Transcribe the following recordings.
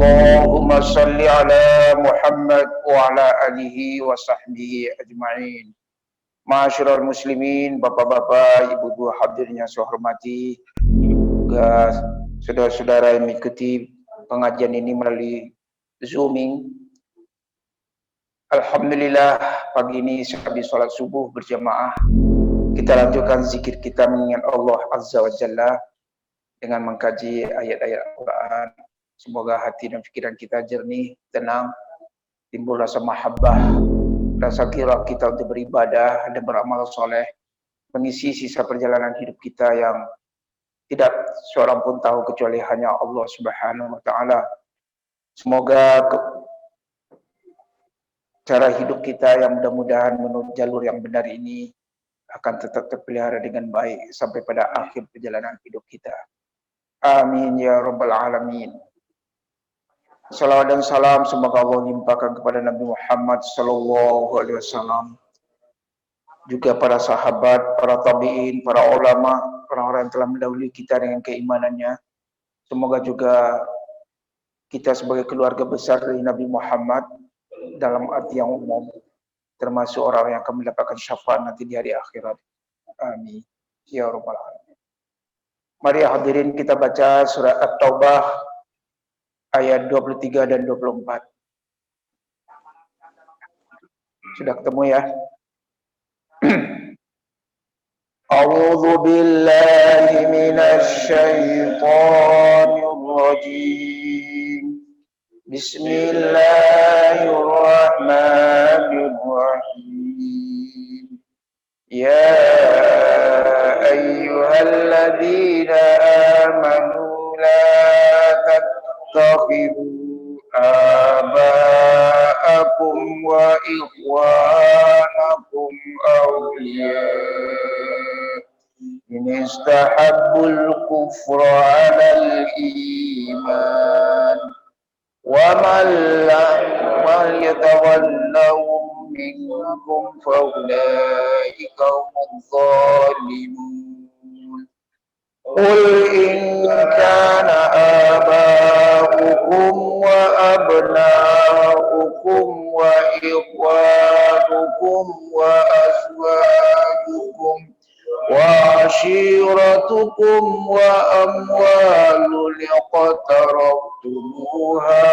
Allahumma salli ala Muhammad wa ala alihi wa sahbihi ajma'in. Ma'asyiral muslimin, bapak-bapak, ibu-ibu hadirin yang saya hormati, juga saudara-saudara yang mengikuti pengajian ini melalui Zooming. Alhamdulillah, pagi ini sehabis sholat subuh berjamaah, kita lanjutkan zikir kita mengingat Allah Azza wa Jalla dengan mengkaji ayat-ayat Al-Quran. Semoga hati dan pikiran kita jernih, tenang, timbul rasa mahabbah, rasa kira kita untuk beribadah dan beramal soleh, mengisi sisa perjalanan hidup kita yang tidak seorang pun tahu kecuali hanya Allah Subhanahu wa Ta'ala. Semoga cara hidup kita yang mudah-mudahan menurut jalur yang benar ini akan tetap terpelihara dengan baik sampai pada akhir perjalanan hidup kita. Amin ya rabbal alamin. Salawat dan salam semoga Allah limpahkan kepada Nabi Muhammad sallallahu alaihi wasallam, juga para sahabat, para tabi'in, para ulama, orang-orang yang telah mendahului kita dengan keimanannya. Semoga juga kita sebagai keluarga besar dari Nabi Muhammad dalam arti yang umum, termasuk orang yang akan mendapatkan syafaat nanti di hari akhirat. Amin ya rabbal alamin. Mari hadirin kita baca surat At-Taubah ayat 23 dan 24. Sudah ketemu ya? A'udzu billahi minasy syaithanir rajim. Bismillahirrahmanirrahim. Ya ayyuhalladzina amanu la tattakhidhu aba'akum wa ikhwanakum awliya in istahabbul kufra 'alal iman wa man lam yatawallahum minkum fa ulaika humudz zalimun. Qul in kana aba'ukum wa abna'ukum wa ikhwanukum wa azwajukum wa ashiratukum wa amwalun iqtaraftumuha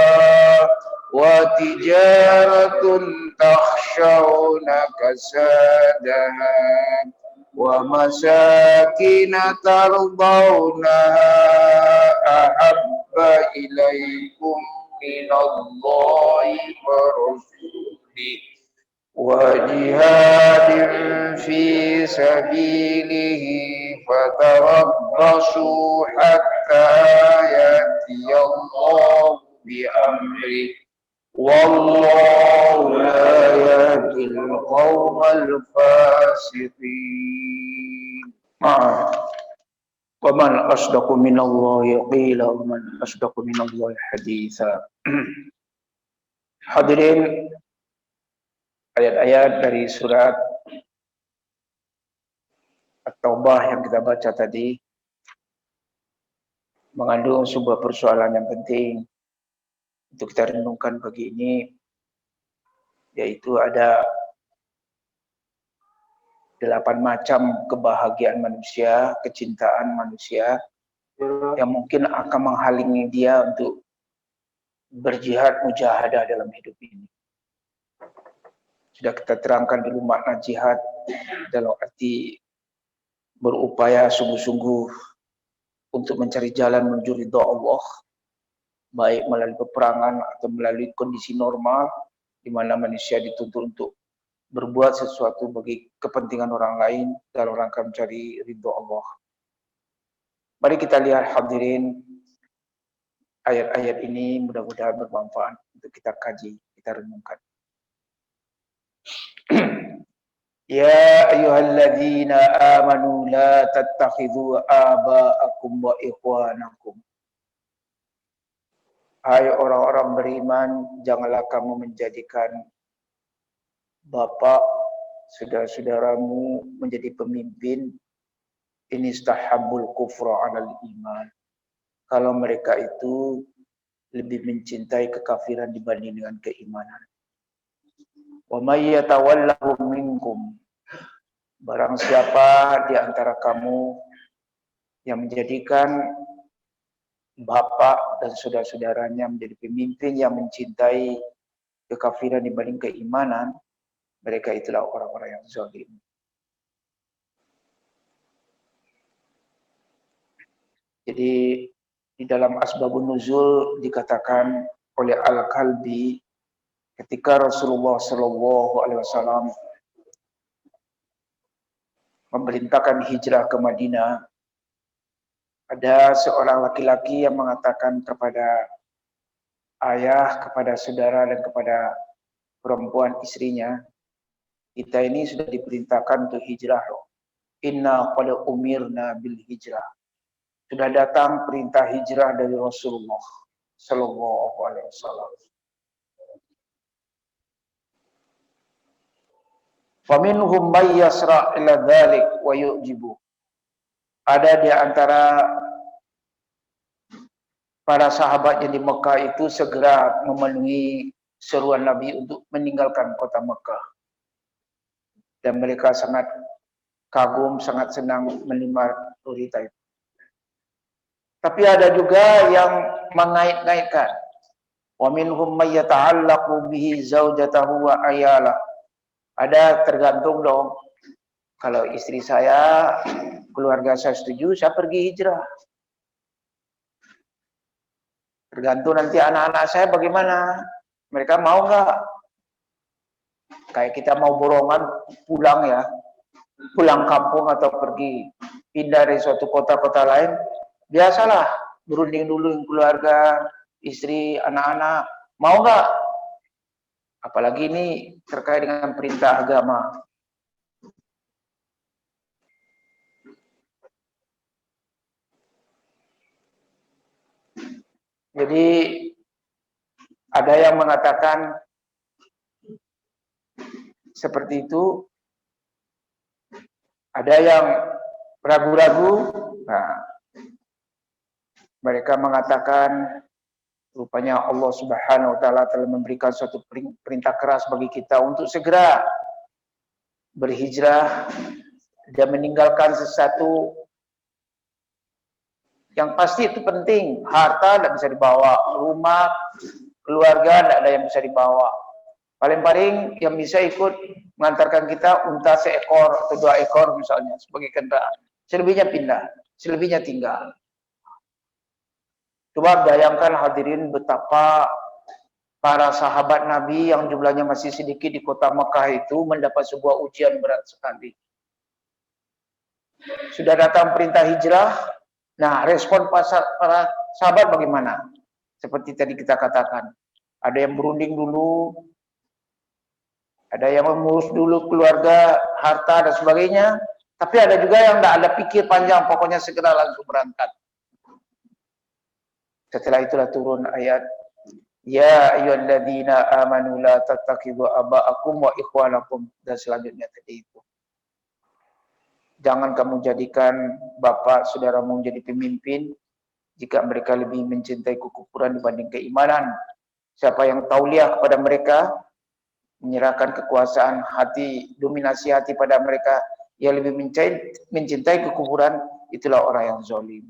wa tijaratun takhshawna kasadaha wa masakin tardawnaha ahabba ilaikum minallahi wa rasulih wa jihadin fi sabilihi fatarabbasu hatta ya'tiyallahu bi amrih wallahu la yahdil qaumal fasiqin. Wa man asdaqu minallahi qila wa man asdaqu minallahi haditha. Hadirin, ayat-ayat dari surat At-Taubah yang kita baca tadi mengandung sebuah persoalan yang penting untuk kita renungkan pagi ini, yaitu ada 8 macam kebahagiaan manusia, kecintaan manusia yang mungkin akan menghalangi dia untuk berjihad mujahadah dalam hidup ini. Sudah kita terangkan dulu makna jihad dalam arti berupaya sungguh-sungguh untuk mencari jalan menuju ridha Allah, baik melalui peperangan atau melalui kondisi normal di mana manusia dituntut untuk berbuat sesuatu bagi kepentingan orang lain dalam rangka mencari ridha Allah. Mari kita lihat hadirin, ayat-ayat ini mudah-mudahan bermanfaat untuk kita kaji, kita renungkan. Ya ayyuhalladzina amanu la tattakhidhu aba'akum wa ikhwanakum. Hai orang-orang beriman, janganlah kamu menjadikan bapak, saudara-saudaramu menjadi pemimpin. Ini istahabbul kufra 'alal iman. Kalau mereka itu lebih mencintai kekafiran dibanding dengan keimanan. Wa may yatawallahu minkum, barang siapa di antara kamu yang menjadikan bapak dan saudara-saudaranya menjadi pemimpin yang mencintai kekafiran dibanding keimanan, mereka itulah orang-orang yang zalim. Jadi di dalam asbabun nuzul dikatakan oleh Al-Kalbi ketika Rasulullah Shallallahu Alaihi Wasallam memerintahkan hijrah ke Madinah, ada seorang laki-laki yang mengatakan kepada ayah, kepada saudara, dan kepada perempuan istrinya, kita ini sudah diperintahkan untuk hijrah loh. Inna qad umirna bil hijrah. Sudah datang perintah hijrah dari Rasulullah Shallallahu Alaihi Wasallam. Faminhum may yasra' ila dzalik wa yu'jibu. Ada di antara para sahabat yang di Mekah itu segera memenuhi seruan Nabi untuk meninggalkan kota Mekah. Dan mereka sangat kagum, sangat senang menerima berita itu. Tapi ada juga yang mengait-ngaitkan. Wa minhum may yata'allaqu bihi zaujatahu wa ayalah. Ada tergantung dong. Kalau istri saya, keluarga saya setuju, saya pergi hijrah. Tergantung nanti anak-anak saya bagaimana. Mereka mau nggak? Kayak kita mau borongan pulang ya. Pulang kampung atau pergi pindah dari suatu kota-kota lain. Biasalah, berunding dulu keluarga, istri, anak-anak. Mau nggak? Apalagi ini terkait dengan perintah agama. Jadi ada yang mengatakan seperti itu, ada yang ragu-ragu. Nah, mereka mengatakan rupanya Allah Subhanahu wa taala telah memberikan suatu perintah keras bagi kita untuk segera berhijrah dan meninggalkan sesuatu yang pasti itu penting. Harta tidak bisa dibawa, rumah, keluarga tidak ada yang bisa dibawa. Paling-paling yang bisa ikut mengantarkan kita unta seekor atau 2 ekor misalnya sebagai kendaraan. Selebihnya pindah, selebihnya tinggal. Coba bayangkan hadirin betapa para sahabat Nabi yang jumlahnya masih sedikit di kota Mekah itu mendapat sebuah ujian berat sekali. Sudah datang perintah hijrah. Nah, respon para sahabat bagaimana? Seperti tadi kita katakan, ada yang berunding dulu, ada yang mengurus dulu keluarga, harta dan sebagainya. Tapi ada juga yang tidak ada pikir panjang, pokoknya segera langsung berangkat. Setelah itulah turun ayat, Ya ayyuhalladzina amanu la tattakhidhu aba'akum wa ikhwanakum, dan selanjutnya tadi itu. Jangan kamu jadikan bapak saudaramu menjadi pemimpin jika mereka lebih mencintai kekufuran dibanding keimanan. Siapa yang tauliah kepada mereka, menyerahkan kekuasaan hati, dominasi hati pada mereka yang lebih mencintai kekufuran, itulah orang yang zalim.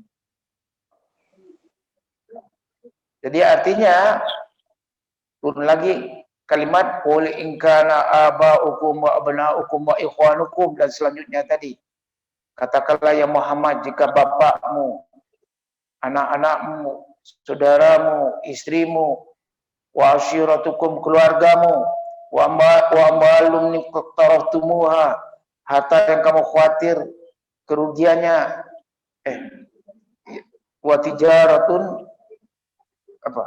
Jadi artinya turun lagi kalimat qul in kana aba'ukum wa abna'ukum wa ikhwanukum, dan selanjutnya tadi. Katakanlah ya Muhammad, jika bapakmu, anak-anakmu, saudaramu, istrimu, wa asyiratukum, keluargamu, wa amwalun iqtaraftumuha, harta yang kamu khawatir kerugiannya, wa tijaratun apa?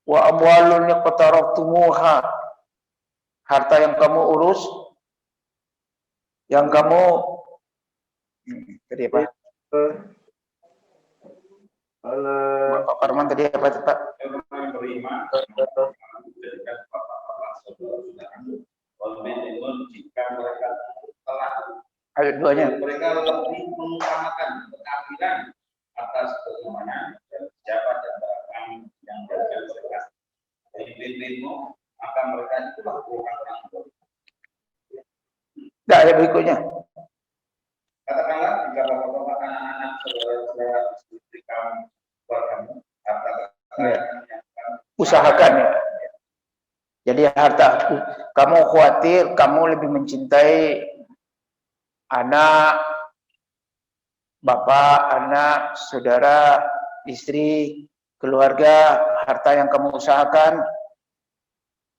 Wa amwalun iqtaraftumuha, harta yang kamu urus, yang kamu tadi apa? Pak Parman tadi apa Pak? Ayat 2-nya. Mereka lebih mengutamakan kekafiran atas keimanan dan siapa di antara kami Ayat berikutnya. Katakanlah jika bapak-bapak, anak-anak, saudara-saudara, istri kamu, keluargamu, harta kekayaan yang kamu usahakan ya. Jadi harta kamu khawatir, kamu lebih mencintai anak, bapak, anak, saudara, istri, keluarga, harta yang kamu usahakan,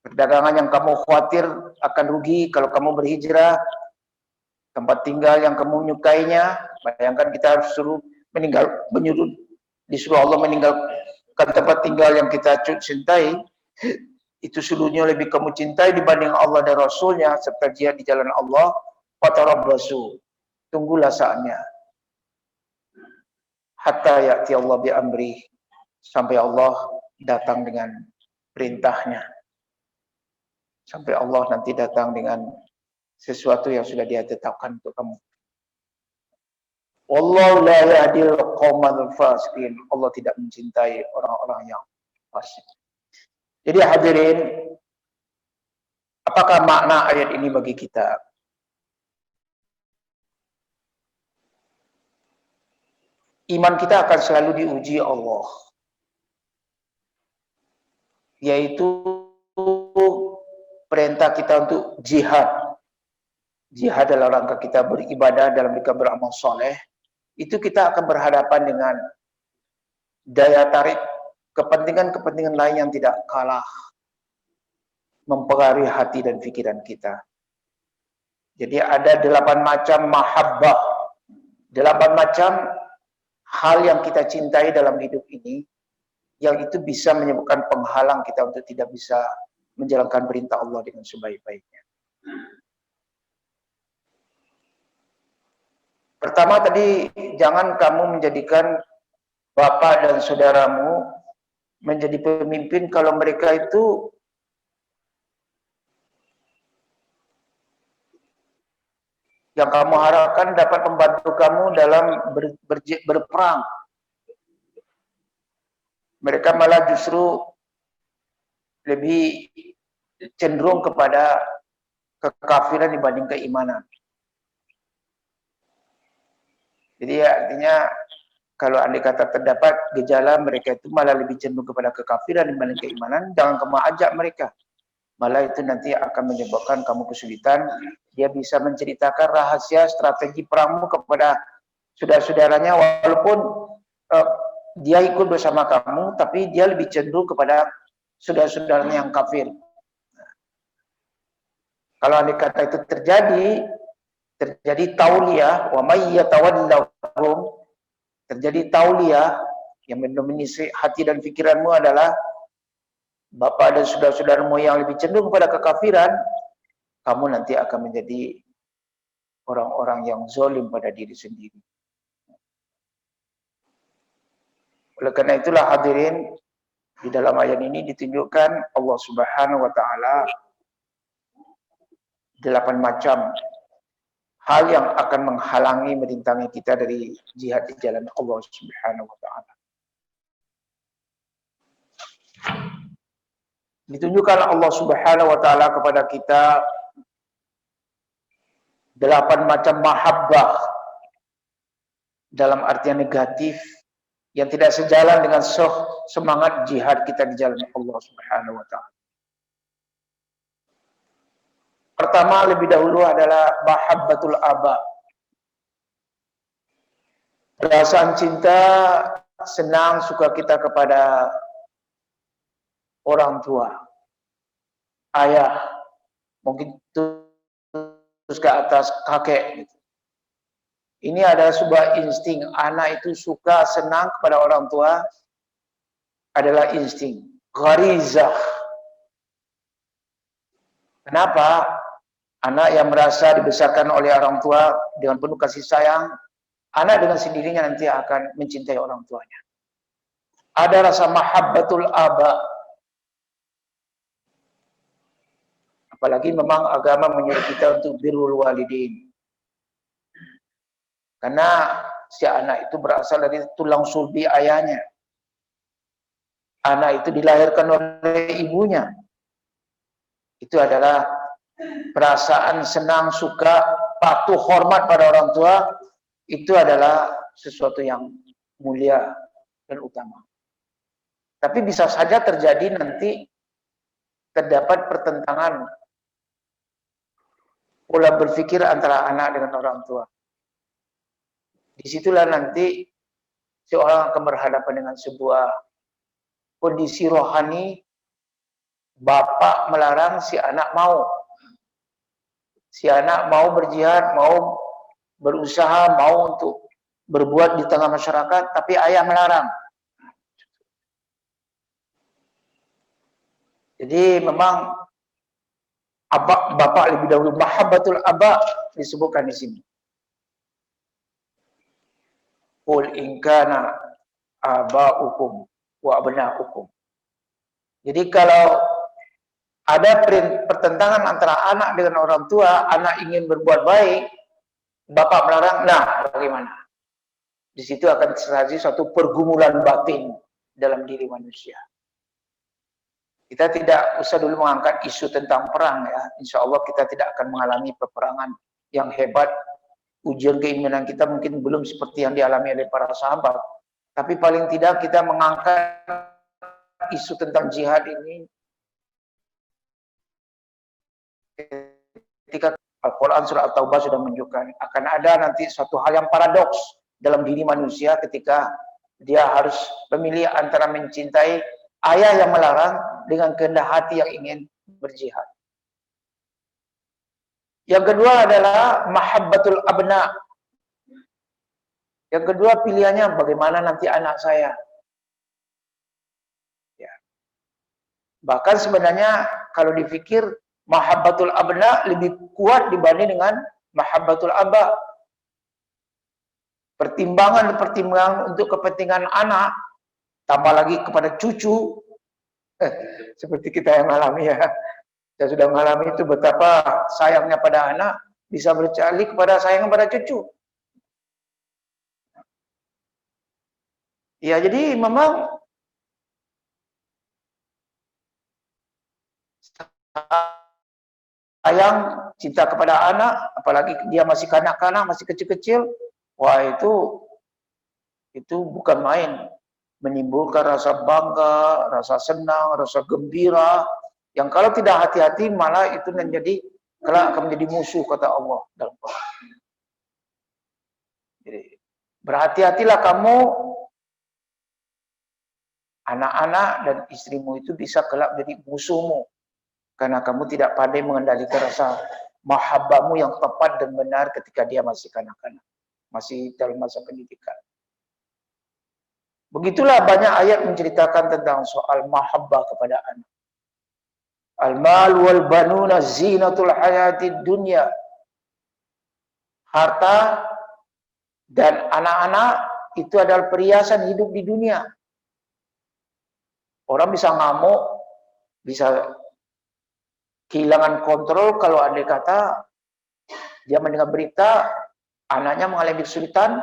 perdagangan yang kamu khawatir akan rugi kalau kamu berhijrah, tempat tinggal yang kamu menyukainya. Bayangkan kita harus disuruh Allah meninggalkan tempat tinggal yang kita cintai, itu seluruhnya lebih kamu cintai dibanding Allah dan Rasulnya serta jihad di jalan Allah. Fatarabbasu, tunggulah saatnya, hatta ya'ti Allah bi amri, sampai Allah datang dengan perintahnya, sampai Allah nanti datang dengan sesuatu yang sudah Dia tetapkan untuk kamu. Wallahu la yahdil qaumal fasiqin. Allah tidak mencintai orang-orang yang fasik. Jadi hadirin, apakah makna ayat ini bagi kita? Iman kita akan selalu diuji Allah, yaitu perintah kita untuk jihad. Jihad dalam rangka kita beribadah, dalam rangka beramal soleh. Itu kita akan berhadapan dengan daya tarik kepentingan-kepentingan lain yang tidak kalah mempengaruhi hati dan pikiran kita. Jadi ada 8 macam mahabbah, 8 macam hal yang kita cintai dalam hidup ini, yang itu bisa menyebabkan penghalang kita untuk tidak bisa menjalankan perintah Allah dengan sebaik-baiknya. Pertama tadi, jangan kamu menjadikan bapak dan saudaramu menjadi pemimpin kalau mereka itu yang kamu harapkan dapat membantu kamu dalam berperang. Mereka malah justru lebih cenderung kepada kekafiran dibanding keimanan. Jadi artinya kalau andai kata terdapat gejala mereka itu malah lebih cenderung kepada kekafiran dibanding keimanan, jangan kamu ajak mereka. Malah itu nanti akan menyebabkan kamu kesulitan. Dia bisa menceritakan rahasia strategi perangmu kepada saudara-saudaranya, walaupun dia ikut bersama kamu, tapi dia lebih cenderung kepada saudara-saudaranya yang kafir. Kalau andai kata itu terjadi tauliyah, wa may yatawallahum, terjadi tauliyah yang mendominasi hati dan pikiranmu adalah bapak dan saudara-saudaramu yang lebih cenderung kepada kekafiran, kamu nanti akan menjadi orang-orang yang zalim pada diri sendiri. Oleh karena itulah hadirin, di dalam ayat ini ditunjukkan Allah Subhanahu wa taala 8 macam hal yang akan menghalangi merintangi kita dari jihad di jalan Allah Subhanahu wa taala. Ditunjukkan Allah Subhanahu wa taala kepada kita 8 macam mahabbah dalam artian negatif yang tidak sejalan dengan semangat jihad kita di jalan Allah Subhanahu wa taala. Pertama lebih dahulu adalah mahabbatul aba. Perasaan cinta, senang, suka kita kepada orang tua, ayah, mungkin terus ke atas kakek. Ini adalah sebuah insting. Anak itu suka, senang kepada orang tua adalah insting, gharizah. Kenapa? Anak yang merasa dibesarkan oleh orang tua dengan penuh kasih sayang, anak dengan sendirinya nanti akan mencintai orang tuanya. Ada rasa mahabbatul aba. Apalagi memang agama menyuruh kita untuk birrul walidin. Karena si anak itu berasal dari tulang sulbi ayahnya. Anak itu dilahirkan oleh ibunya. Itu adalah perasaan senang, suka patuh hormat pada orang tua itu adalah sesuatu yang mulia dan utama. Tapi bisa saja terjadi nanti terdapat pertentangan pola berpikir antara anak dengan orang tua. Disitulah nanti seorang akan berhadapan dengan sebuah kondisi rohani, bapak melarang, si anak mau. Si anak mau berjihad, mau berusaha, mau untuk berbuat di tengah masyarakat, tapi ayah melarang. Jadi memang bapak lebih dahulu, mahabbatul aba disebutkan di sini. Qul in kana aba'ukum wa abna'ukum. Jadi kalau ada pertentangan antara anak dengan orang tua, anak ingin berbuat baik, bapak melarang, nah bagaimana? Di situ akan terjadi suatu pergumulan batin dalam diri manusia. Kita tidak usah dulu mengangkat isu tentang perang ya. Insya Allah kita tidak akan mengalami peperangan yang hebat. Ujian keimanan kita mungkin belum seperti yang dialami oleh para sahabat. Tapi paling tidak kita mengangkat isu tentang jihad ini ketika Al-Quran surah At-Taubah sudah menunjukkan akan ada nanti suatu hal yang paradoks dalam diri manusia ketika dia harus memilih antara mencintai ayah yang melarang dengan kehendak hati yang ingin berjihad. Yang kedua adalah mahabbatul abna. Yang kedua pilihannya bagaimana nanti anak saya. Ya. Bahkan sebenarnya kalau dipikir mahabbatul abna lebih kuat dibanding dengan mahabbatul aba. Pertimbangan untuk kepentingan anak, tambah lagi kepada cucu, seperti kita yang mengalami ya. Saya sudah mengalami itu betapa sayangnya pada anak bisa beralih kepada sayang pada cucu. Ya jadi memang sayang, cinta kepada anak, apalagi dia masih kanak-kanak, masih kecil-kecil, wah itu bukan main. Menimbulkan rasa bangga, rasa senang, rasa gembira, yang kalau tidak hati-hati malah itu kelak akan menjadi musuh kata Allah dalam Quran. Jadi berhati-hatilah kamu, anak-anak dan istrimu itu bisa kelak menjadi musuhmu karena kamu tidak pandai mengendalikan rasa mahabbahmu yang tepat dan benar ketika dia masih kanak-kanak, masih dalam masa pendidikan. Begitulah banyak ayat menceritakan tentang soal mahabbah kepada anak. Al-mal wal banuna zinatul hayatid dunya. Harta dan anak-anak itu adalah perhiasan hidup di dunia. Orang bisa ngamuk, bisa kehilangan kontrol kalau andai kata dia mendengar berita anaknya mengalami kesulitan,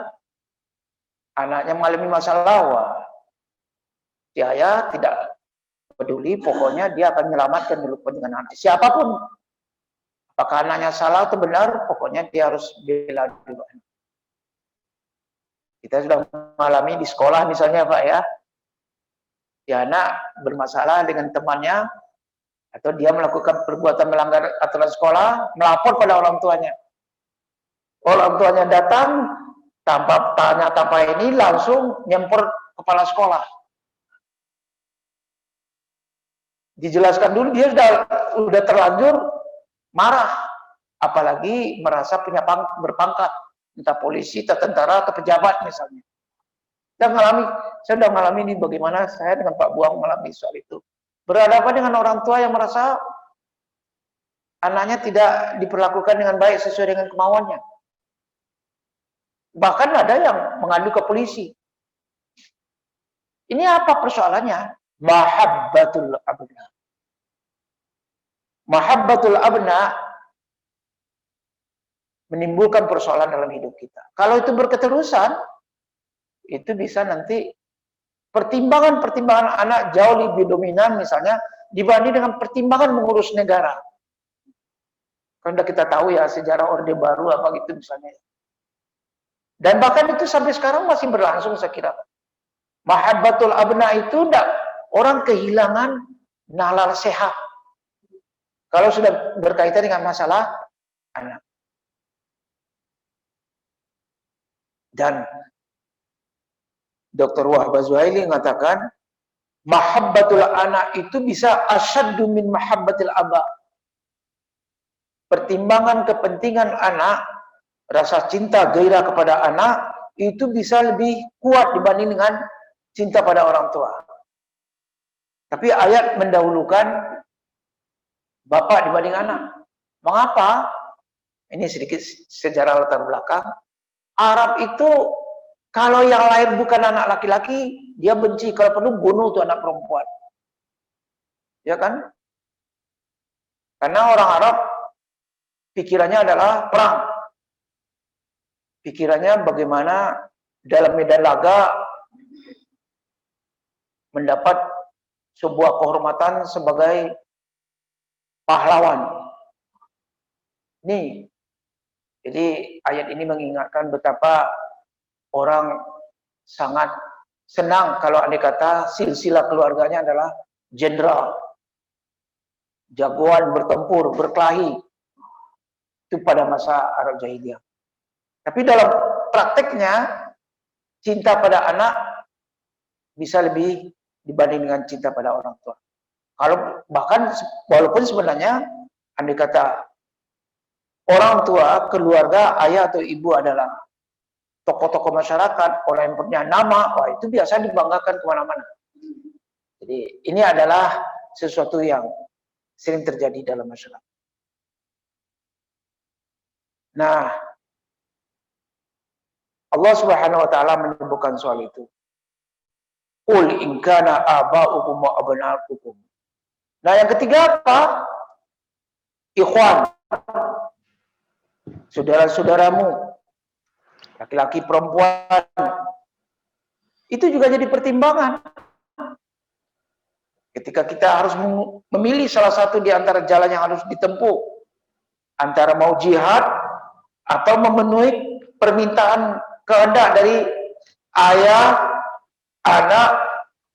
anaknya mengalami masalah, wah, dia tidak peduli, pokoknya dia akan menyelamatkan dulu kepentingan anak. Siapapun, apakah anaknya salah atau benar, pokoknya dia harus bela dulu. Kita sudah mengalami di sekolah misalnya Pak ya, anak bermasalah dengan temannya, atau dia melakukan perbuatan melanggar aturan sekolah, melapor pada orang tuanya. Orang tuanya datang, tanpa tanya tanpa ini langsung nyempur kepala sekolah. Dijelaskan dulu, dia sudah terlanjur marah, apalagi merasa punya berpangkat, entah polisi, entah tentara, atau pejabat misalnya. Saya sudah mengalami ini, bagaimana saya dengan Pak Buang mengalami soal itu. Berhadapan dengan orang tua yang merasa anaknya tidak diperlakukan dengan baik sesuai dengan kemauannya. Bahkan ada yang mengadu ke polisi. Ini apa persoalannya? Mahabbatul abna. Mahabbatul abna menimbulkan persoalan dalam hidup kita. Kalau itu berketerusan, itu bisa nanti pertimbangan anak jauh lebih dominan misalnya dibanding dengan pertimbangan mengurus negara. Kan udah kita tahu ya sejarah Orde Baru apa gitu misalnya. Dan bahkan itu sampai sekarang masih berlangsung saya kira. Mahabbatul abna itu enggak, orang kehilangan nalar sehat. Kalau sudah berkaitan dengan masalah anak. Dan Dr. Wahbah Zuhaili mengatakan mahabbatul anak itu bisa asyaddu min mahabbatil aba. Pertimbangan kepentingan anak, rasa cinta gairah kepada anak itu bisa lebih kuat dibanding dengan cinta pada orang tua. Tapi ayat mendahulukan bapak dibanding anak. Mengapa? Ini sedikit sejarah latar belakang. Arab itu kalau yang lahir bukan anak laki-laki, dia benci. Kalau perlu bunuh tuh anak perempuan. Ya kan? Karena orang Arab pikirannya adalah perang. Pikirannya bagaimana dalam medan laga mendapat sebuah kehormatan sebagai pahlawan. Nih, jadi ayat ini mengingatkan betapa orang sangat senang kalau andai kata silsilah keluarganya adalah jenderal, jagoan bertempur, berkelahi. Itu pada masa Arab Jahiliyah. Tapi dalam prakteknya, cinta pada anak bisa lebih dibanding dengan cinta pada orang tua. Kalau bahkan walaupun sebenarnya andai kata orang tua, keluarga, ayah atau ibu adalah tokoh-tokoh masyarakat, orang yang punya nama, wah itu biasa dibanggakan kemana-mana. Jadi ini adalah sesuatu yang sering terjadi dalam masyarakat. Nah, Allah Subhanahu wa taala menyebutkan soal itu. Qul in kana aba'ukum wa abna'ukum. Nah, yang ketiga apa? Ikhwan. Saudara-saudaramu, laki-laki perempuan. Itu juga jadi pertimbangan. Ketika kita harus memilih salah satu di antara jalan yang harus ditempuh, antara mau jihad atau memenuhi permintaan kehendak dari ayah, anak,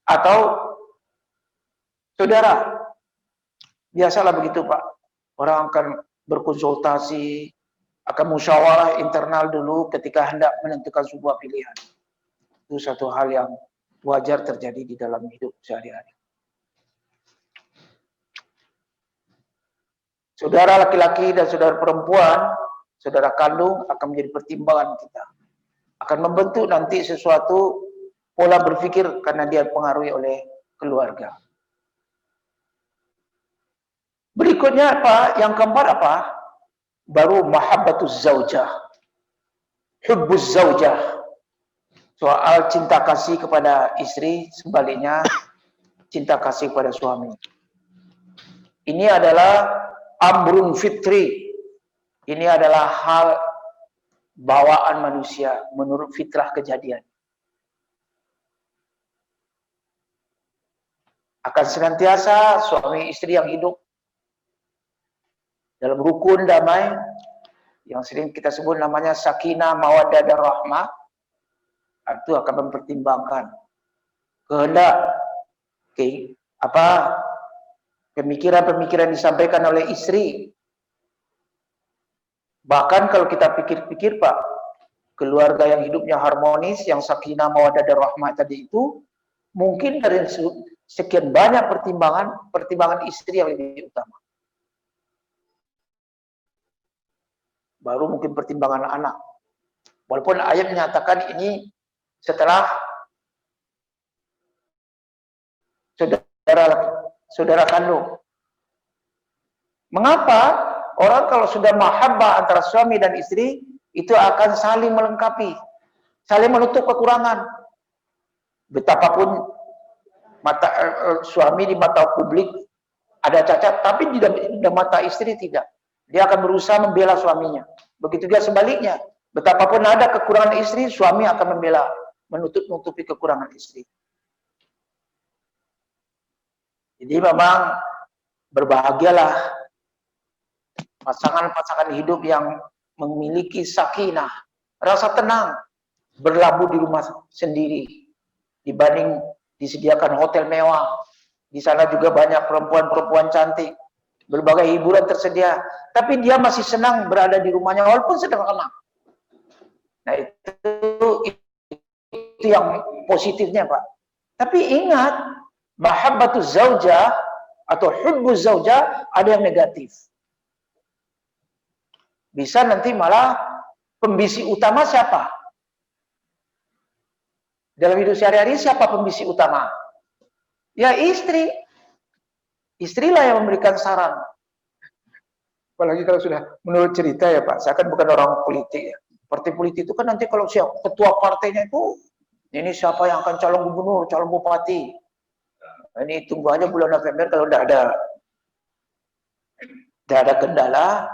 atau saudara. Biasalah begitu Pak. Orang akan berkonsultasi, akan musyawarah internal dulu ketika hendak menentukan sebuah pilihan. Itu satu hal yang wajar terjadi di dalam hidup sehari-hari. Saudara laki-laki dan saudara perempuan, saudara kandung akan menjadi pertimbangan kita. Akan membentuk nanti sesuatu pola berpikir karena dia dipengaruhi oleh keluarga. Berikutnya apa? Yang keempat apa? Baru mahabbatuz zaujah. Hubbuz zaujah. Soal cinta kasih kepada istri, sebaliknya cinta kasih kepada suami. Ini adalah amrun fitri. Ini adalah hal bawaan manusia menurut fitrah kejadian. Akan senantiasa suami istri yang hidup dalam rukun damai yang sering kita sebut namanya sakinah, mawaddah dan rahmah, itu akan mempertimbangkan kehendak pemikiran-pemikiran disampaikan oleh istri. Bahkan kalau kita pikir-pikir Pak, keluarga yang hidupnya harmonis, yang sakinah, mawaddah dan rahmah tadi itu, mungkin dari sekian banyak pertimbangan istri yang lebih utama. Baru mungkin pertimbangan anak. Walaupun ayat menyatakan ini setelah saudara kandung. Mengapa? Orang kalau sudah mahabbah antara suami dan istri, itu akan saling melengkapi, saling menutup kekurangan. Betapapun suami di mata publik ada cacat, tapi di mata istri tidak. Dia akan berusaha membela suaminya. Begitu juga sebaliknya. Betapapun ada kekurangan istri, suami akan membela, menutupi kekurangan istri. Jadi memang berbahagialah pasangan-pasangan hidup yang memiliki sakinah, rasa tenang, berlabuh di rumah sendiri dibanding disediakan hotel mewah. Di sana juga banyak perempuan-perempuan cantik, berbagai hiburan tersedia, tapi dia masih senang berada di rumahnya walaupun sederhana. Nah, itu yang positifnya, Pak. Tapi ingat, mahabbatuz zaujah atau hubbuz zaujah ada yang negatif. Bisa nanti malah pembisi utama siapa? Dalam hidup sehari-hari siapa pembisi utama? Ya istri. Istrilah yang memberikan saran. Apalagi kalau sudah menurut cerita ya Pak, saya kan bukan orang politik ya. Partai politik itu kan nanti kalau siapa ketua partainya itu, ini siapa yang akan calon gubernur, calon bupati. Nah, ini tunggu aja bulan November kalau tidak ada kendala,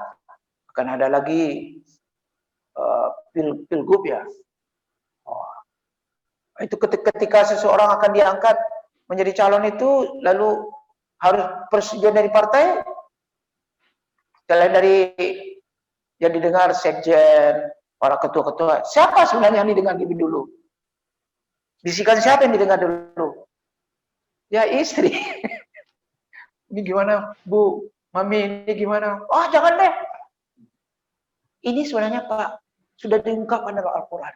akan ada lagi pilgub ya. Oh. Itu ketika seseorang akan diangkat menjadi calon itu, lalu harus persetujuan dari partai. Selain dari yang didengar sekjen, para ketua-ketua, siapa sebenarnya yang didengar lebih dulu? Bisikan siapa yang didengar dulu? Ya istri. Ini gimana Bu, Mami, ini gimana? Oh jangan deh. Ini sebenarnya Pak, sudah diungkapkan dalam Al-Quran.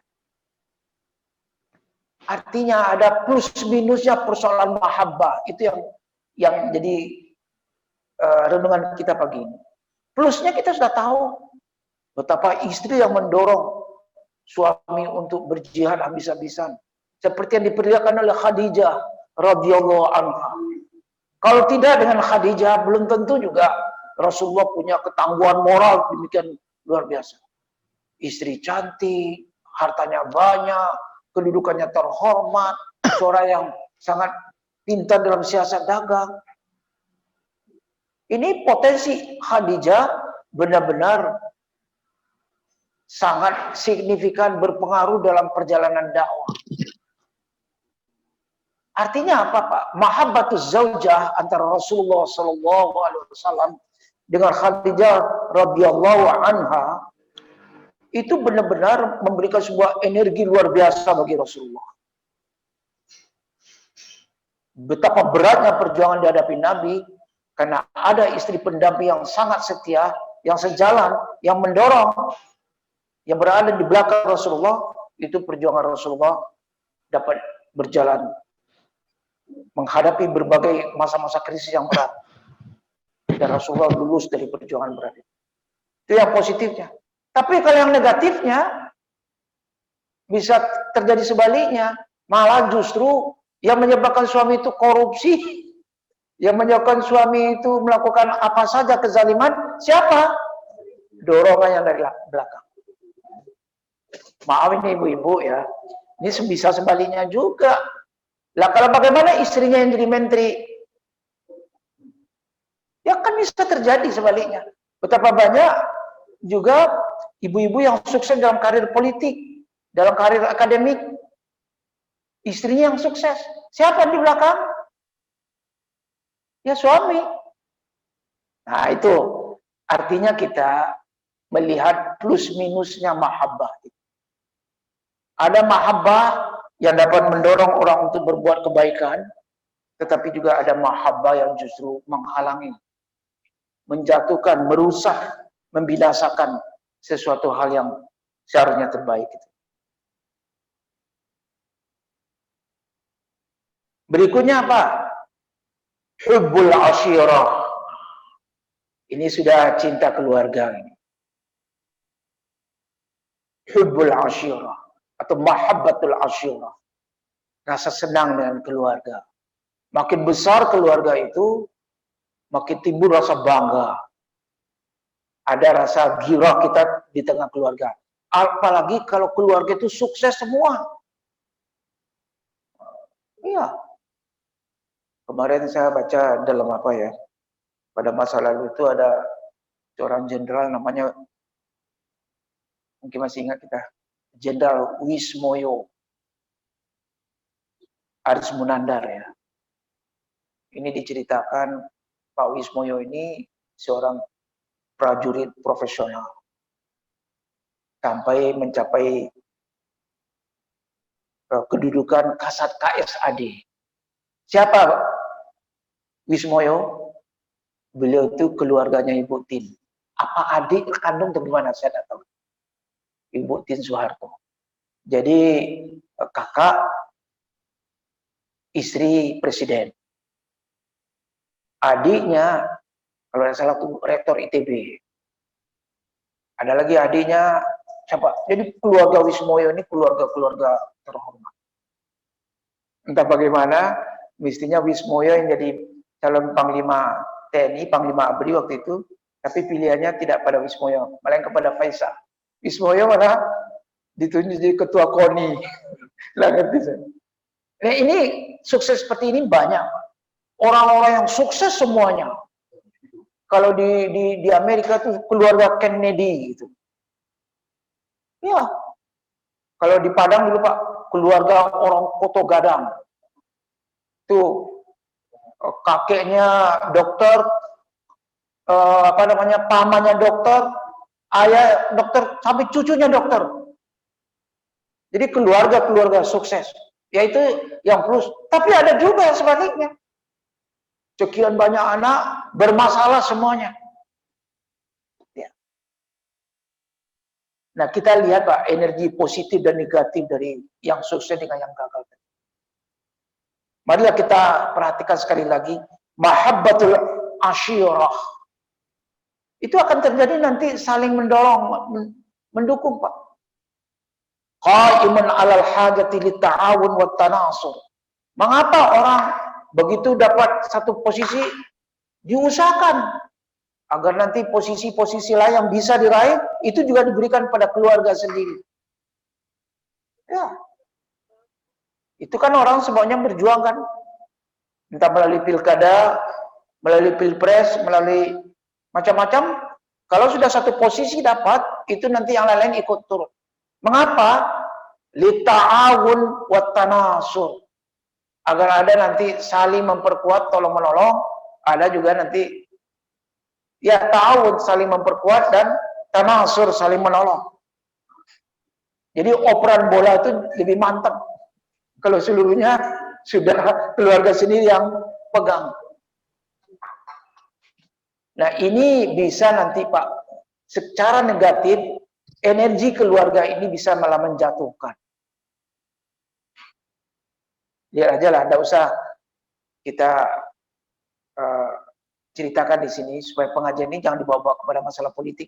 Artinya ada plus minusnya persoalan mahabbah. Itu yang jadi renungan kita pagi ini. Plusnya kita sudah tahu betapa istri yang mendorong suami untuk berjihad habis-habisan. Seperti yang diperlihatkan oleh Khadijah radhiyallahu anha. Kalau tidak dengan Khadijah, belum tentu juga Rasulullah punya ketangguhan moral demikian luar biasa. Istri cantik, hartanya banyak, kedudukannya terhormat, seorang yang sangat pintar dalam siasat dagang. Ini potensi Khadijah benar-benar sangat signifikan berpengaruh dalam perjalanan dakwah. Artinya apa Pak? Mahabbatuz zaujah antara Rasulullah SAW dengan Khadijah radhiyallahu anha itu benar-benar memberikan sebuah energi luar biasa bagi Rasulullah. Betapa beratnya perjuangan dihadapi Nabi karena ada istri pendamping yang sangat setia, yang sejalan, yang mendorong, yang berada di belakang Rasulullah, itu perjuangan Rasulullah dapat berjalan menghadapi berbagai masa-masa krisis yang berat. Dan Rasulullah lulus dari perjuangan berat itu. Itu yang positifnya. Tapi kalau yang negatifnya, bisa terjadi sebaliknya. Malah justru yang menyebabkan suami itu korupsi, yang menyebabkan suami itu melakukan apa saja kezaliman, siapa? Dorongan yang dari belakang. Maaf ini ibu-ibu ya, ini bisa sebaliknya juga. Lah kalau bagaimana istrinya yang jadi menteri? Ya kan bisa terjadi sebaliknya. Betapa banyak juga ibu-ibu yang sukses dalam karir politik, dalam karir akademik. Istrinya yang sukses. Siapa di belakang? Ya suami. Nah itu artinya kita melihat plus minusnya mahabbah. Ada mahabbah yang dapat mendorong orang untuk berbuat kebaikan, tetapi juga ada mahabbah yang justru menghalangi, menjatuhkan, merusak, membinasakan sesuatu hal yang seharusnya terbaik. Berikutnya apa? Hubbul asyirah. Ini sudah cinta keluarga ini. Hubbul asyirah atau mahabbatul asyirah. Rasa senang dengan keluarga. Makin besar keluarga itu, makin timbul rasa bangga. Ada rasa girah kita di tengah keluarga. Apalagi kalau keluarga itu sukses semua. Iya. Kemarin saya baca dalam apa ya, pada masa lalu itu ada seorang jenderal namanya, mungkin masih ingat kita, Jenderal Wismoyo Aris Munandar ya. Ini diceritakan Pak Wismoyo ini seorang prajurit profesional sampai mencapai kedudukan Kasat KSAD. Siapa Wismoyo? Beliau itu keluarganya Ibu Tin. Apa adik kandung atau gimana? Saya tidak tahu. Ibu Tin Soeharto. Jadi kakak istri presiden. Adiknya, kalau tidak salah, rektor ITB. Ada lagi adiknya, siapa? Jadi keluarga Wismoyo ini keluarga-keluarga terhormat. Entah bagaimana, mestinya Wismoyo yang jadi calon Panglima TNI, Panglima ABRI waktu itu, tapi pilihannya tidak pada Wismoyo, malah kepada Faisal. Wismoyo mana ditunjuk jadi ketua KONI. Nah, ini sukses seperti ini banyak. Orang-orang yang sukses semuanya. Kalau di Amerika tuh keluarga Kennedy gitu. Ya. Kalau di Padang dulu Pak, keluarga orang Koto Gadang. Tuh kakeknya dokter, pamannya dokter, ayah dokter, sampai cucunya dokter. Jadi keluarga-keluarga sukses. Yaitu yang plus. Tapi ada juga yang sebaliknya. Sekian banyak anak, bermasalah semuanya. Ya. Nah, kita lihat Pak, energi positif dan negatif dari yang sukses dengan yang gagal. Marilah kita perhatikan sekali lagi, mahabbatul asyirah. Itu akan terjadi nanti saling mendorong, mendukung Pak. Qaiman 'alal hajati litta'awun wat tanasur. Mengapa orang begitu dapat satu posisi diusahakan agar nanti posisi-posisi lain yang bisa diraih itu juga diberikan pada keluarga sendiri. Ya. Itu kan orang semuanya berjuang kan. Entah melalui pilkada, melalui pilpres, melalui macam-macam. Kalau sudah satu posisi dapat, itu nanti yang lain-lain ikut turun. Mengapa? Lita'awun wat tanasur. Agar ada nanti saling memperkuat, tolong-menolong. Ada juga nanti ya ta'awun, saling memperkuat, dan tanasur, saling menolong. Jadi operan bola itu lebih mantap kalau seluruhnya sudah keluarga sendiri yang pegang. Nah, ini bisa nanti Pak, secara negatif, energi keluarga ini bisa malah menjatuhkan. Lihat aja lah, tidak usah kita ceritakan di sini, supaya pengajian ini jangan dibawa kepada masalah politik.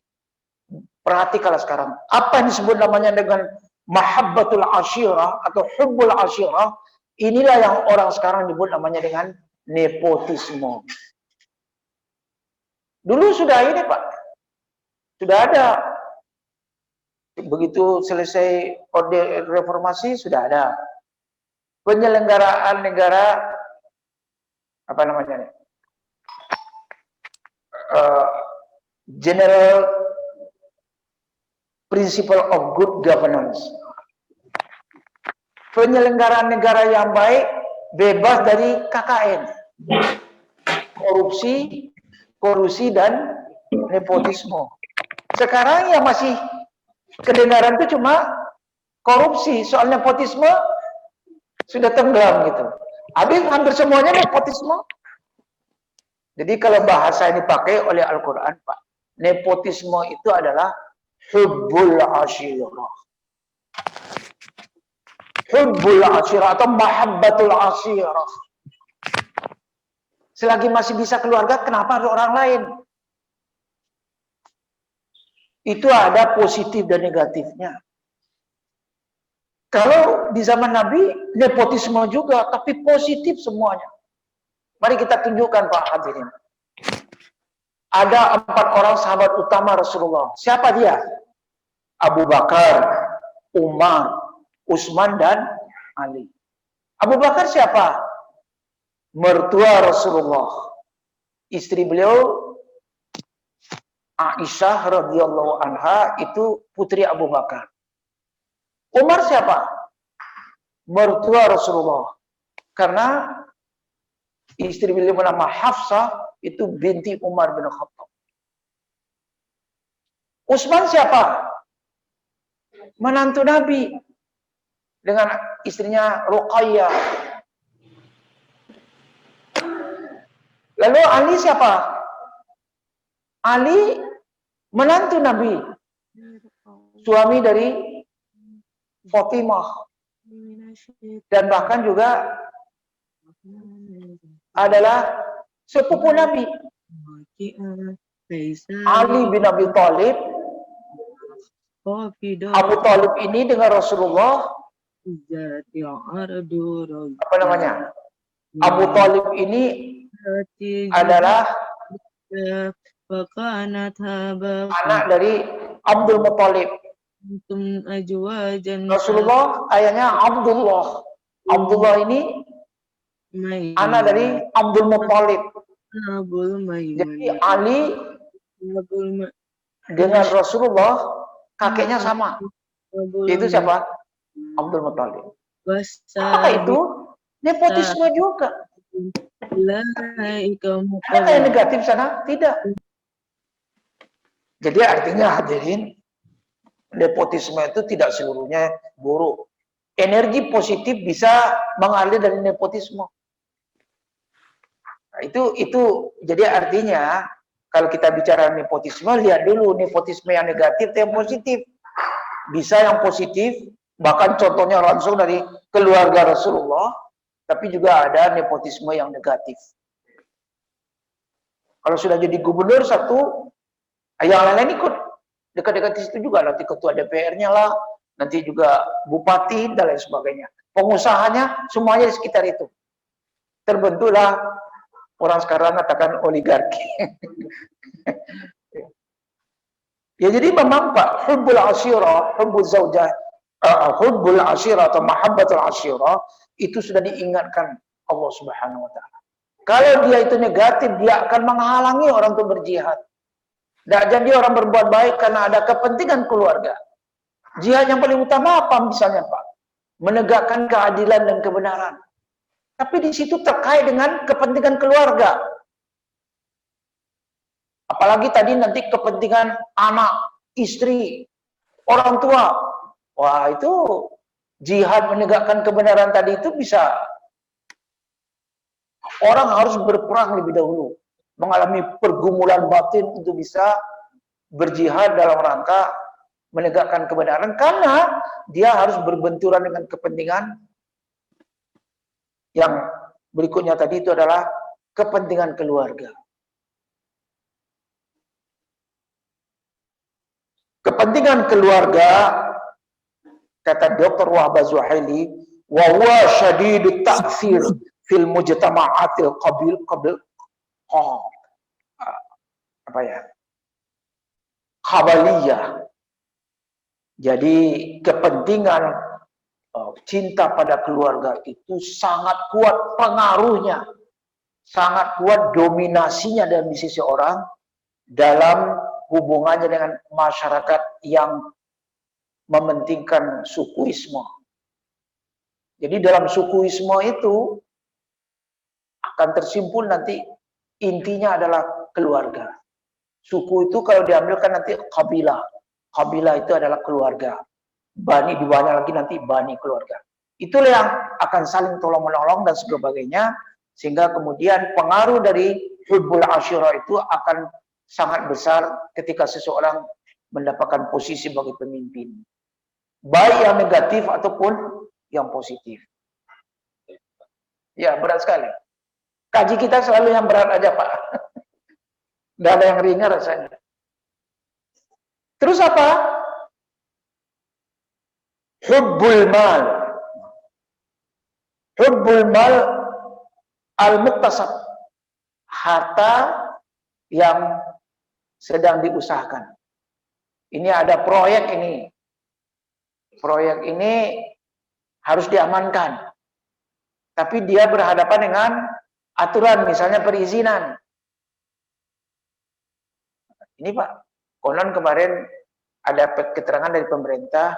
Perhatikanlah sekarang, apa yang disebut namanya dengan mahabbatul asyirah atau hubbul asyirah, inilah yang orang sekarang disebut namanya dengan nepotisme. Dulu sudah ini Pak, sudah ada. Begitu selesai orde reformasi, sudah ada penyelenggaraan negara, apa namanya, General Principle of Good Governance. Penyelenggaraan negara yang baik, bebas dari KKN, korupsi, kolusi, dan nepotisme. Sekarang yang masih kedengaran itu cuma korupsi, soal nepotisme sudah tenggelam gitu. Habis hampir semuanya nepotisme. Jadi kalau bahasa ini dipakai oleh Al-Quran Pak, nepotisme itu adalah hubbul asyirah. Hubbul asyirah atau mahabbatul asyirah. Selagi masih bisa keluarga, kenapa harus orang lain? Itu ada positif dan negatifnya. Kalau di zaman Nabi, nepotisme juga, tapi positif semuanya. Mari kita tunjukkan Pak hadirin. Ada 4 orang sahabat utama Rasulullah. Siapa dia? Abu Bakar, Umar, Utsman, dan Ali. Abu Bakar siapa? Mertua Rasulullah. Istri beliau Aisyah radhiyallahu anha itu putri Abu Bakar. Umar siapa? Mertua Rasulullah. Karena istri beliau bernama Hafsah itu binti Umar bin Khattab. Utsman siapa? Menantu Nabi dengan istrinya Ruqayyah. Lalu Ali siapa? Ali menantu Nabi, suami dari Fatimah, dan bahkan juga adalah sepupu Nabi. Ali bin Abi Thalib. Abu Thalib ini dengan Rasulullah, apa namanya? Abu Thalib ini adalah anak dari Abdul Muthalib. Rasulullah ayahnya Abdullah. Abdullah ini anak dari Abdul Muthalib. Jadi Ali dengan Rasulullah kakeknya sama. Itu siapa? Abdul Muthalib. Apa itu? Nepotisme juga. Ada yang negatif sana? Tidak. Jadi artinya hadirin, nepotisme itu tidak seluruhnya buruk. Energi positif bisa mengalir dari nepotisme. Nah, itu jadi artinya kalau kita bicara nepotisme, lihat dulu nepotisme yang negatif atau yang positif. Bisa yang positif, bahkan contohnya langsung dari keluarga Rasulullah, tapi juga ada nepotisme yang negatif. Kalau sudah jadi gubernur satu, yang lain-lain ikut. Dekat-dekat di situ juga, nanti ketua DPR-nya lah, nanti juga bupati, dan lain sebagainya. Pengusahanya, semuanya di sekitar itu. Terbentuklah, orang sekarang katakan oligarki. Ya jadi memang Pak, hubbul asyirah, hubbul zaujah, hubbul asyirah atau mahabbatul asyirah, itu sudah diingatkan Allah Subhanahu wa Ta'ala. Kalau dia itu negatif, dia akan menghalangi orang untuk berjihad. Tidak jadi orang berbuat baik karena ada kepentingan keluarga. Jihad yang paling utama apa misalnya Pak? Menegakkan keadilan dan kebenaran. Tapi di situ terkait dengan kepentingan keluarga. Apalagi tadi nanti kepentingan anak, istri, orang tua. Wah itu jihad menegakkan kebenaran tadi itu bisa. Orang harus berperang lebih dahulu. Mengalami pergumulan batin untuk bisa berjihad dalam rangka menegakkan kebenaran. Karena dia harus berbenturan dengan kepentingan yang berikutnya tadi itu adalah kepentingan keluarga. Kepentingan keluarga, kata Dr. Wahbah Zuhaili, wa huwa syadidut ta'thir fil mujtama'atil qabaliyah. Jadi kepentingan cinta pada keluarga itu sangat kuat pengaruhnya, sangat kuat dominasinya dalam sisi orang dalam hubungannya dengan masyarakat yang mementingkan sukuisme. Jadi dalam sukuisme itu akan tersimpul nanti intinya adalah keluarga. Suku itu kalau diambilkan nanti kabilah. Kabilah itu adalah keluarga. Bani di bawahnya lagi nanti bani keluarga. Itulah yang akan saling tolong-menolong dan sebagainya. Sehingga kemudian pengaruh dari hubbul asyirah itu akan sangat besar ketika seseorang mendapatkan posisi sebagai pemimpin. Baik yang negatif ataupun yang positif. Ya, berat sekali. Kaji kita selalu yang berat aja, Pak. Tidak ada yang ringan rasanya. Terus apa? Hubbul mal. Hubbul mal al-muktasab. Harta yang sedang diusahakan. Ini ada proyek ini. Proyek ini harus diamankan. Tapi dia berhadapan dengan aturan, misalnya perizinan. Ini Pak, konon kemarin ada keterangan dari pemerintah,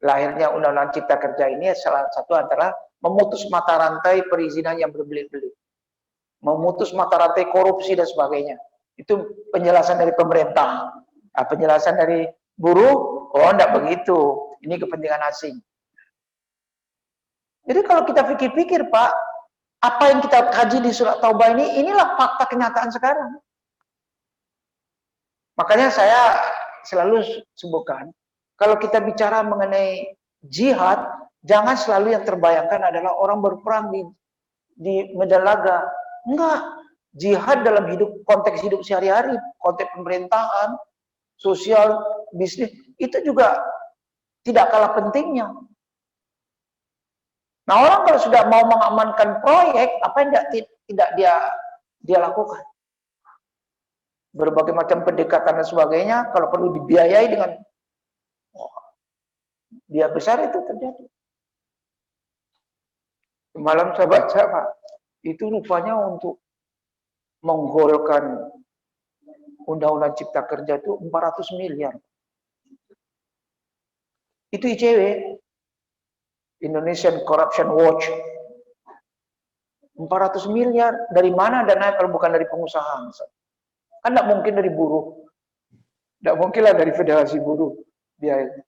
lahirnya Undang-Undang Cipta Kerja ini salah satu antara memutus mata rantai perizinan yang berbelit-belit. Memutus mata rantai korupsi dan sebagainya. Itu penjelasan dari pemerintah. Penjelasan dari buruh, oh enggak begitu. Ini kepentingan asing. Jadi kalau kita pikir-pikir, Pak, apa yang kita kaji di surat Taubah ini, inilah fakta kenyataan sekarang. Makanya saya selalu sebutkan, kalau kita bicara mengenai jihad, jangan selalu yang terbayangkan adalah orang berperang di medan laga. Enggak. Jihad dalam konteks hidup sehari-hari, konteks pemerintahan, sosial, bisnis, itu juga tidak kalah pentingnya. Nah, orang kalau sudah mau mengamankan proyek, apa yang tidak dia lakukan? Berbagai macam pendekatan dan sebagainya, kalau perlu dibiayai dengan biaya besar itu terjadi. Semalam saya baca, Pak, itu rupanya untuk menggolkan Undang-Undang Cipta Kerja itu 400 miliar. Itu ICW, Indonesian Corruption Watch. 400 miliar, dari mana dananya kalau bukan dari pengusaha? Kan tidak mungkin dari buruh. Tidak mungkinlah dari federasi buruh. Biayanya.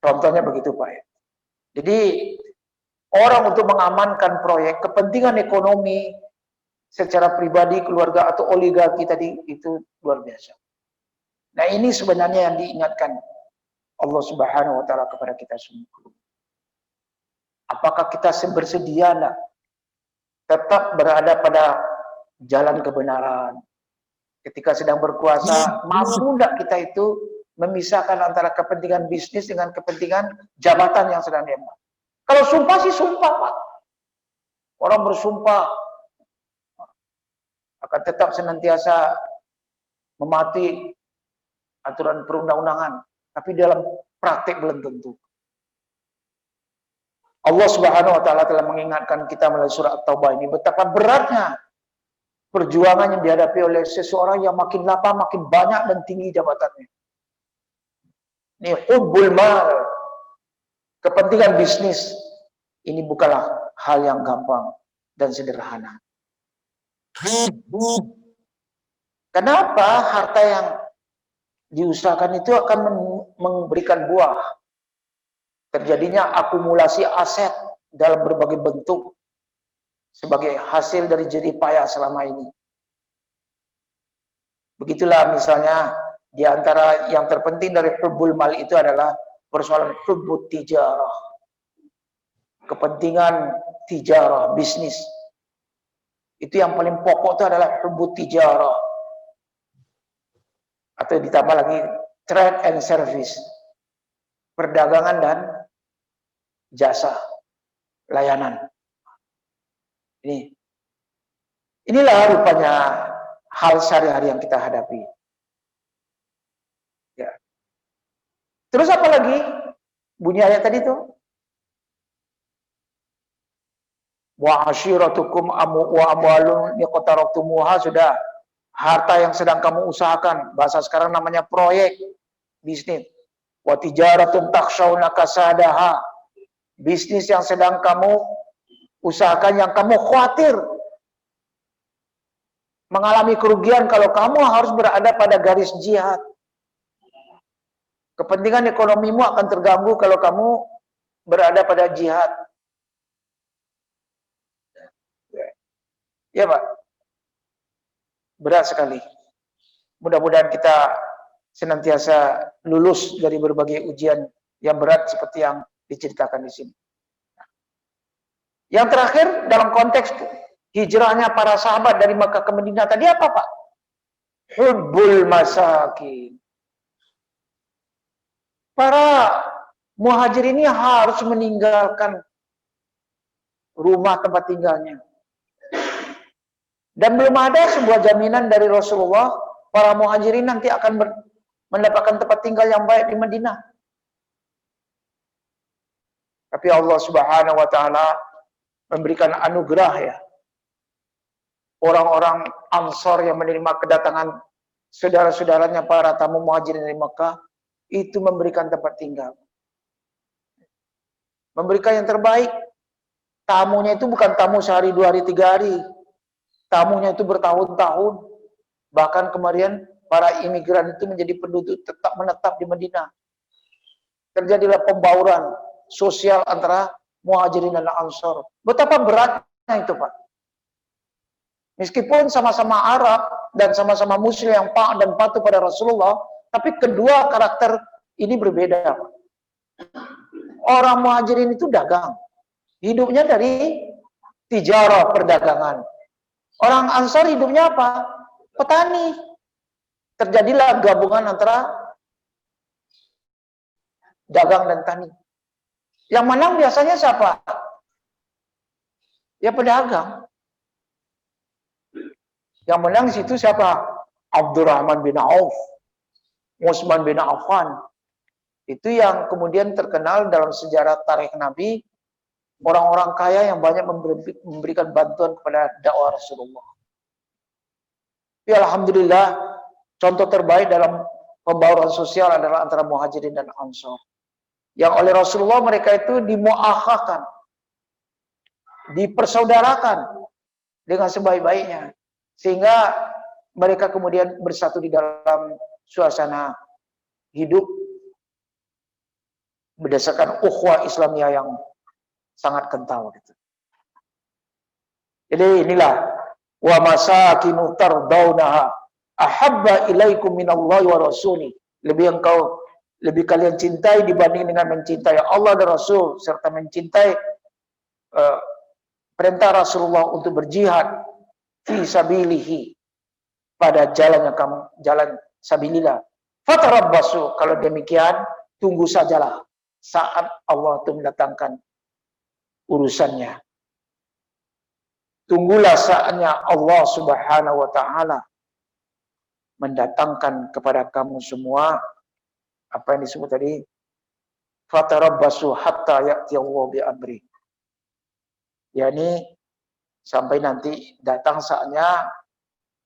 Contohnya begitu, Pak. Jadi, orang untuk mengamankan proyek, kepentingan ekonomi, secara pribadi, keluarga, atau oligarki tadi, itu luar biasa. Nah, ini sebenarnya yang diingatkan Allah Subhanahu wa Ta'ala kepada kita semua. Apakah kita bersedia enggak tetap berada pada jalan kebenaran? Ketika sedang berkuasa, mampu enggak kita itu memisahkan antara kepentingan bisnis dengan kepentingan jabatan yang sedang diemban? Kalau sumpah sih sumpah, Pak. Orang bersumpah akan tetap senantiasa mematuhi aturan perundang-undangan, tapi dalam praktek belum tentu. Allah Subhanahu wa Ta'ala telah mengingatkan kita melalui surat At-Taubah ini betapa beratnya perjuangan yang dihadapi oleh seseorang yang makin lama makin banyak dan tinggi jabatannya. Ini hubbul mal, kepentingan bisnis, ini bukanlah hal yang gampang dan sederhana. Kenapa harta yang diusahakan itu akan memberikan buah? Terjadinya akumulasi aset dalam berbagai bentuk sebagai hasil dari jerih payah selama ini. Begitulah misalnya di antara yang terpenting dari hubbul mal itu adalah persoalan hubbut tijarah. Kepentingan tijarah, bisnis. Itu yang paling pokok itu adalah hubbut tijarah. Atau ditambah lagi trade and service. Perdagangan dan jasa, layanan. Inilah rupanya hal sehari-hari yang kita hadapi. Ya. Terus apa lagi? Bunyi ayat tadi itu. Wa ashiratukum wa amwalun yaqtaraftumuha, sudah. Harta yang sedang kamu usahakan, bahasa sekarang namanya proyek bisnis. Wa tijaratun takhshawna kasadaha, bisnis yang sedang kamu usahakan yang kamu khawatir mengalami kerugian kalau kamu harus berada pada garis jihad. Kepentingan ekonomimu akan terganggu kalau kamu berada pada jihad. Ya, Pak. Berat sekali. Mudah-mudahan kita senantiasa lulus dari berbagai ujian yang berat seperti yang diceritakan di sini. Yang terakhir dalam konteks hijrahnya para sahabat dari Makkah ke Madinah tadi apa, Pak? Hubbul masakin. Para muhajir ini harus meninggalkan rumah tempat tinggalnya. Dan belum ada sebuah jaminan dari Rasulullah para muhajirin nanti akan mendapatkan tempat tinggal yang baik di Madinah. Tapi Allah Subhanahu wa Ta'ala memberikan anugerah ya. Orang-orang Ansor yang menerima kedatangan saudara-saudaranya para tamu muhajirin dari Mekah itu memberikan tempat tinggal. Memberikan yang terbaik. Tamunya itu bukan tamu sehari, 2 hari, 3 hari. Tamunya itu bertahun-tahun. Bahkan kemarin para imigran itu menjadi penduduk tetap menetap di Madinah. Terjadilah pembauran sosial antara Muhajirin dan Ansor. Betapa beratnya itu, Pak. Meskipun sama-sama Arab dan sama-sama Muslim yang taat dan patuh pada Rasulullah, tapi kedua karakter ini berbeda. Orang Muhajirin itu dagang. Hidupnya dari tijarah, perdagangan. Orang Ansar hidupnya apa? Petani. Terjadilah gabungan antara dagang dan tani. Yang menang biasanya siapa? Ya pedagang. Yang menang di situ siapa? Abdurrahman bin Auf, Utsman bin Affan. Itu yang kemudian terkenal dalam sejarah tarikh Nabi, orang-orang kaya yang banyak memberikan bantuan kepada dakwah Rasulullah. Ya alhamdulillah, contoh terbaik dalam pembauran sosial adalah antara Muhajirin dan Ansor. Yang oleh Rasulullah mereka itu dimuakhakan, dipersaudarakan dengan sebaik-baiknya. Sehingga mereka kemudian bersatu di dalam suasana hidup berdasarkan ukhuwah Islamiyah yang sangat kental gitu. Jadi inilah wa masakinu tardaunaha ahabba ilaikum minallahi wa rasuli. Lebih kalian cintai dibanding dengan mencintai Allah dan Rasul serta mencintai perintah Rasulullah untuk berjihad fi sabilihi, pada jalan sabilillah. Fatarabbasu, kalau demikian tunggu sajalah saat Allah itu mendatangkan urusannya. Tunggulah saatnya Allah Subhanahu wa taala mendatangkan kepada kamu semua apa yang disebut tadi, fatarabbasu hatta ya'ti Allah bi amri. yakni sampai nanti datang saatnya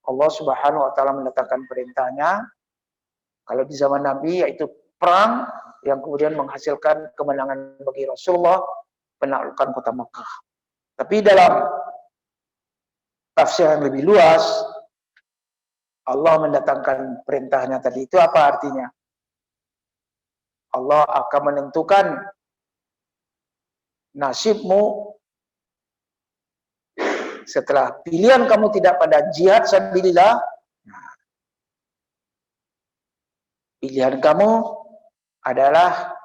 Allah Subhanahu wa taala mendatangkan perintahnya. Kalau di zaman Nabi yaitu perang yang kemudian menghasilkan kemenangan bagi Rasulullah, penaklukan kota Makkah. Tapi dalam tafsir yang lebih luas, Allah mendatangkan perintahnya tadi itu apa artinya? Allah akan menentukan nasibmu setelah pilihan kamu tidak pada jihad sabilillah. Pilihan kamu adalah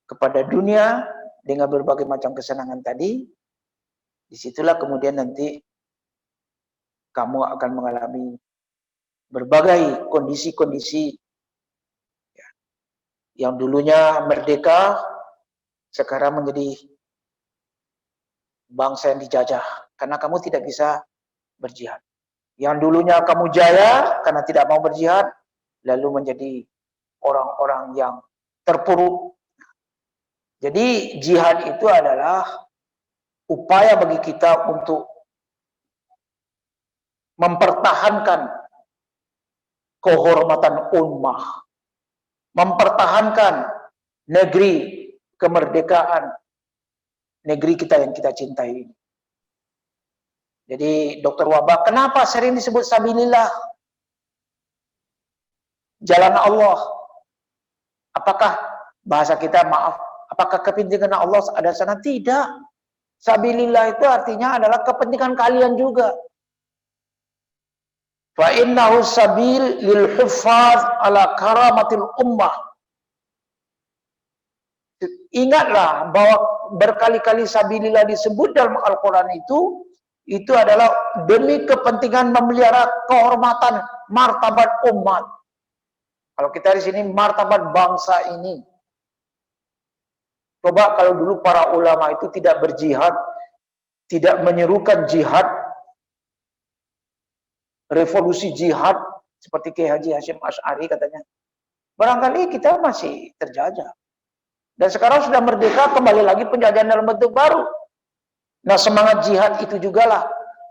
kepada dunia dengan berbagai macam kesenangan tadi. Disitulah kemudian nanti kamu akan mengalami berbagai kondisi-kondisi yang dulunya merdeka, sekarang menjadi bangsa yang dijajah karena kamu tidak bisa berjihad. Yang dulunya kamu jaya karena tidak mau berjihad, lalu menjadi orang-orang yang terpuruk. Jadi jihad itu adalah upaya bagi kita untuk mempertahankan kehormatan ummah, mempertahankan negeri kemerdekaan negeri kita yang kita cintai ini. Jadi Dr. Wabah, kenapa sering disebut sabilillah? Jalan Allah. Apakah bahasa kita, maaf, apakah kepentingan Allah ada sana? Tidak. Sabilillah itu artinya adalah kepentingan kalian juga. Fa innahu sabil lil hufaz ala karamatil ummah. Ingatlah bahwa berkali-kali sabilillah disebut dalam Al-Quran itu adalah demi kepentingan memelihara kehormatan martabat umat. Kalau kita di sini martabat bangsa ini. Coba kalau dulu para ulama itu tidak berjihad, tidak menyerukan jihad, revolusi jihad seperti Kiai Haji Hasyim Asy'ari katanya, barangkali kita masih terjajah. Dan sekarang sudah merdeka, kembali lagi penjajahan dalam bentuk baru. Nah, semangat jihad itu jugalah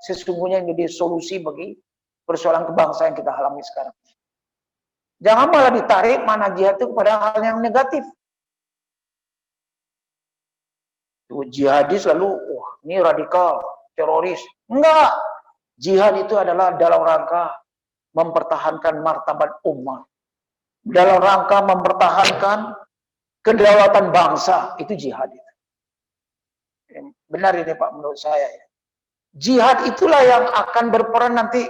sesungguhnya yang jadi solusi bagi persoalan kebangsaan yang kita alami sekarang. Jangan malah ditarik mana jihad itu kepada hal yang negatif. Jihadis lalu, wah ini radikal, teroris. Enggak. Jihad itu adalah dalam rangka mempertahankan martabat umat, dalam rangka mempertahankan kedaulatan bangsa, itu jihad. Benar ini Pak menurut saya. Jihad itulah yang akan berperan nanti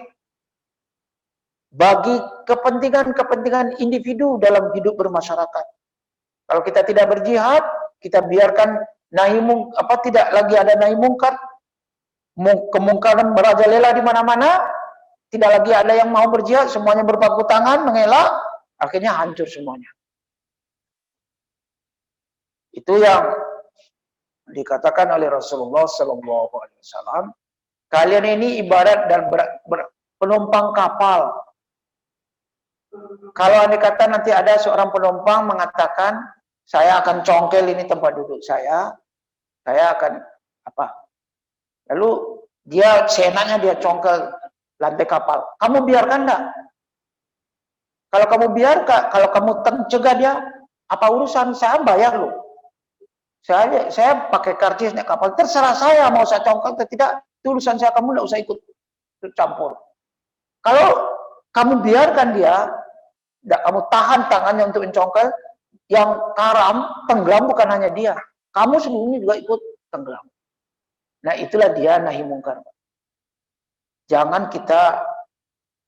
bagi kepentingan-kepentingan individu dalam hidup bermasyarakat. Kalau kita tidak berjihad, kita biarkan tidak lagi ada nahi mungkar, kemungkaran merajalela di mana-mana, tidak lagi ada yang mau berjihad, semuanya berpangku tangan, mengelak, akhirnya hancur semuanya. Itu yang dikatakan oleh Rasulullah SAW. Kalian ini ibarat dan penumpang kapal. Kalau andai kata nanti ada seorang penumpang mengatakan, saya akan congkel ini tempat duduk saya akan apa? Lalu dia seenaknya dia congkel lantai kapal. Kamu biarkan enggak? Kalau kamu biarkan, kalau kamu cegah dia, apa urusan? Saya bayar loh. Saya pakai karcis naik kapal, terserah saya mau saya congkel atau tidak, itu urusan saya, kamu enggak usah ikut campur. Kalau kamu biarkan dia, enggak, kamu tahan tangannya untuk mencongkel, yang karam, tenggelam bukan hanya dia, kamu sebelumnya juga ikut tenggelam. Nah itulah dia nahi mungkar. Jangan kita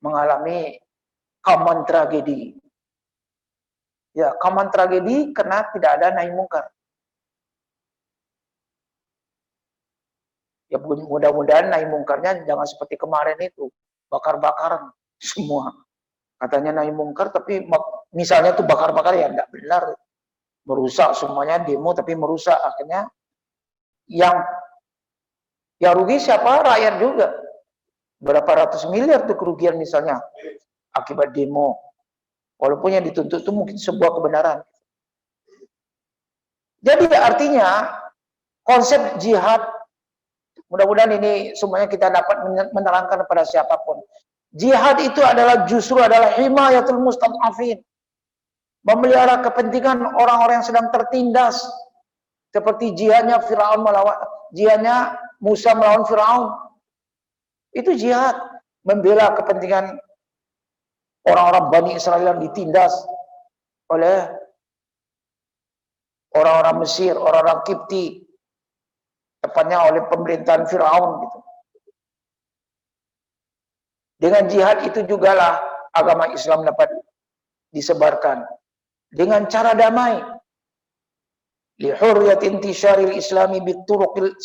mengalami common tragedi. Ya, common tragedi karena tidak ada nahi mungkar. Ya mudah-mudahan nahi mungkarnya jangan seperti kemarin itu, bakar-bakaran semua. Katanya nahi mungkar, tapi misalnya tuh bakar-bakar ya enggak benar. Merusak semuanya, demo tapi merusak. Akhirnya yang rugi siapa? Rakyat juga. Berapa ratus miliar tuh kerugian misalnya akibat demo. Walaupun yang dituntut itu mungkin sebuah kebenaran. Jadi artinya konsep jihad, mudah-mudahan ini semuanya kita dapat menerangkan kepada siapapun. Jihad itu justru adalah himayatul mustad'afin. Memelihara kepentingan orang-orang yang sedang tertindas. Seperti jihadnya Musa melawan Firaun. Itu jihad, membela kepentingan orang-orang Bani Israel yang ditindas oleh orang-orang Mesir, orang-orang Kipti, tepatnya oleh pemerintahan Firaun gitu. Dengan jihad itu jugalah agama Islam dapat disebarkan dengan cara damai. Li hurriyat intisyaril islami bituruqil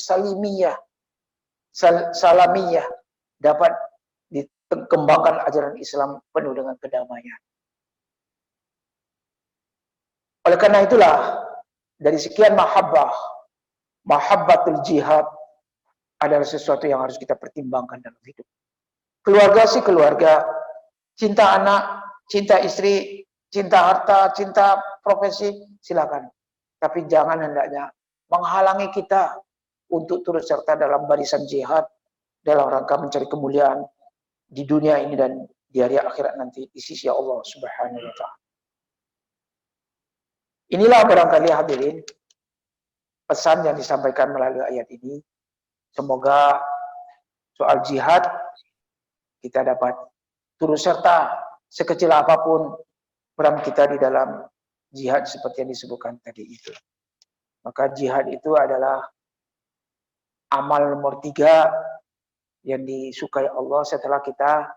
salamiyah dapat dikembangkan ajaran Islam penuh dengan kedamaian. Oleh karena itulah dari sekian mahabbatul jihad adalah sesuatu yang harus kita pertimbangkan dalam hidup. Keluarga sih keluarga, cinta anak, cinta istri, cinta harta, cinta profesi, silakan. Tapi jangan hendaknya menghalangi kita untuk turut serta dalam barisan jihad dalam rangka mencari kemuliaan di dunia ini dan di hari akhirat nanti di sisi Allah Subhanahu wa taala. Inilah barangkali hadirin pesan yang disampaikan melalui ayat ini. Semoga soal jihad kita dapat turut serta sekecil apapun peran kita di dalam jihad seperti yang disebutkan tadi itu. Maka jihad itu adalah amal nomor 3 yang disukai Allah setelah kita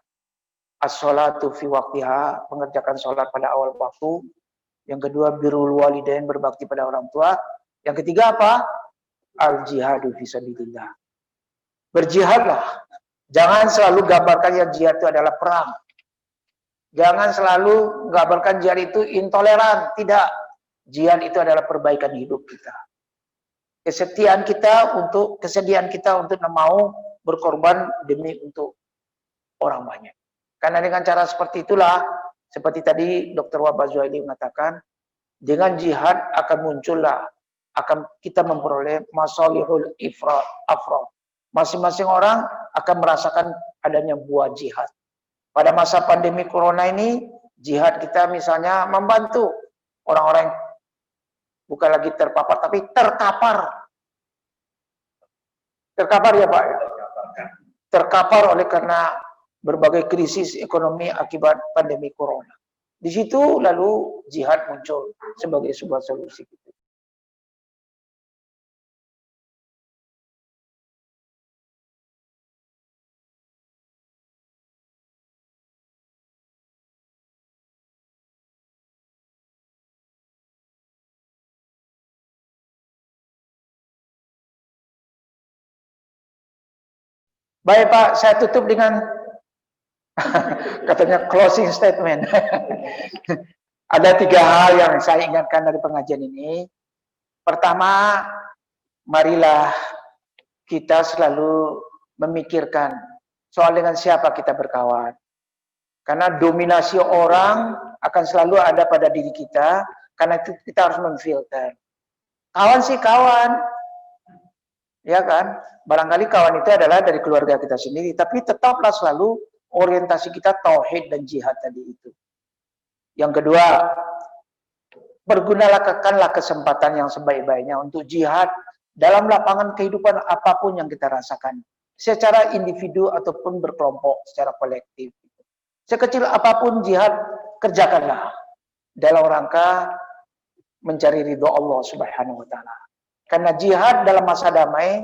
as-sholatu fi waqtiha, mengerjakan sholat pada awal waktu. Yang kedua birrul walidain, berbakti pada orang tua. Yang ketiga apa? Al-jihadu fi sabilillah. Berjihadlah. Jangan selalu gambarkan yang jihad itu adalah perang. Jangan selalu gambarkan jihad itu intoleran. Tidak. Jihad itu adalah perbaikan hidup kita. Kesediaan kita untuk mau berkorban demi untuk orang banyak. Karena dengan cara seperti itulah, seperti tadi Dr. Wahbah Zuhaili mengatakan, dengan jihad akan kita memperoleh masalihul afrod. Masing-masing orang akan merasakan adanya buah jihad. Pada masa pandemi corona ini, jihad kita misalnya membantu orang-orang bukan lagi terpapar, tapi terkapar. Terkapar ya Pak? Terkapar oleh karena berbagai krisis ekonomi akibat pandemi corona. Di situ lalu jihad muncul sebagai sebuah solusi. Baik Pak, saya tutup dengan katanya closing statement. Ada 3 hal yang saya ingatkan dari pengajian ini. Pertama, marilah kita selalu memikirkan soal dengan siapa kita berkawan. Karena dominasi orang akan selalu ada pada diri kita, karena itu kita harus memfilter. Kawan sih kawan, ya kan? Barangkali kawan itu adalah dari keluarga kita sendiri, tapi tetaplah selalu orientasi kita tauhid dan jihad tadi itu. Yang kedua, pergunakanlah kesempatan yang sebaik-baiknya untuk jihad dalam lapangan kehidupan apapun yang kita rasakan, secara individu ataupun berkelompok, secara kolektif. Sekecil apapun jihad, kerjakanlah dalam rangka mencari ridho Allah Subhanahu wa taala. Karena jihad dalam masa damai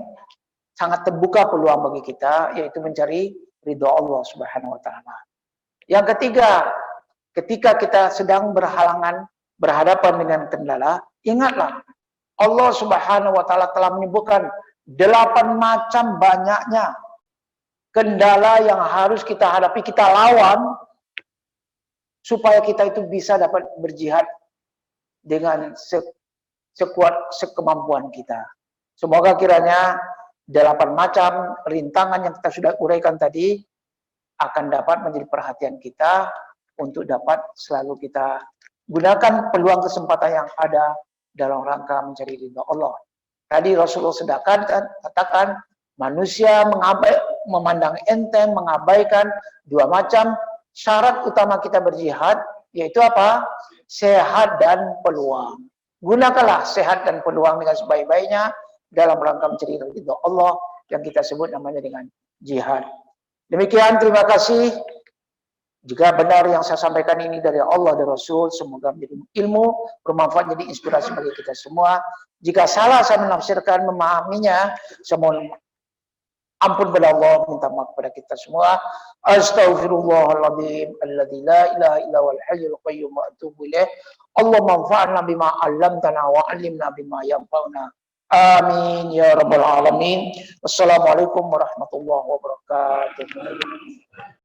sangat terbuka peluang bagi kita, yaitu mencari ridho Allah Subhanahu wa taala. Yang ketiga, ketika kita sedang berhadapan dengan kendala, ingatlah Allah Subhanahu wa taala telah menyebutkan 8 macam banyaknya kendala yang harus kita hadapi, kita lawan supaya kita itu bisa dapat berjihad dengan sekuat sekemampuan kita. Semoga kiranya 8 macam rintangan yang kita sudah uraikan tadi akan dapat menjadi perhatian kita untuk dapat selalu kita gunakan peluang kesempatan yang ada dalam rangka mencari ridha Allah. Tadi Rasulullah katakan manusia memandang enteng, mengabaikan 2 macam syarat utama kita berjihad, yaitu apa? Sehat dan peluang. Gunakanlah sehat dan peluang dengan sebaik-baiknya dalam rangka mencari ridha Allah yang kita sebut namanya dengan jihad. Demikian, terima kasih. Jika benar yang saya sampaikan ini dari Allah dan Rasul, semoga menjadi ilmu, bermanfaat, jadi inspirasi bagi kita semua. Jika salah saya menafsirkan, memahaminya, saya mohon ampun kepada Allah, minta maaf kepada kita semua. Astaghfirullahaladzim, alladzi la ilaha illa huwal hayyul qayyum wa atubu ilaih. Allahumma anfa'na bima 'allamtana wa 'allimna bima yanfa'una. Amin ya rabbal alamin. Wassalamualaikum warahmatullahi wabarakatuh.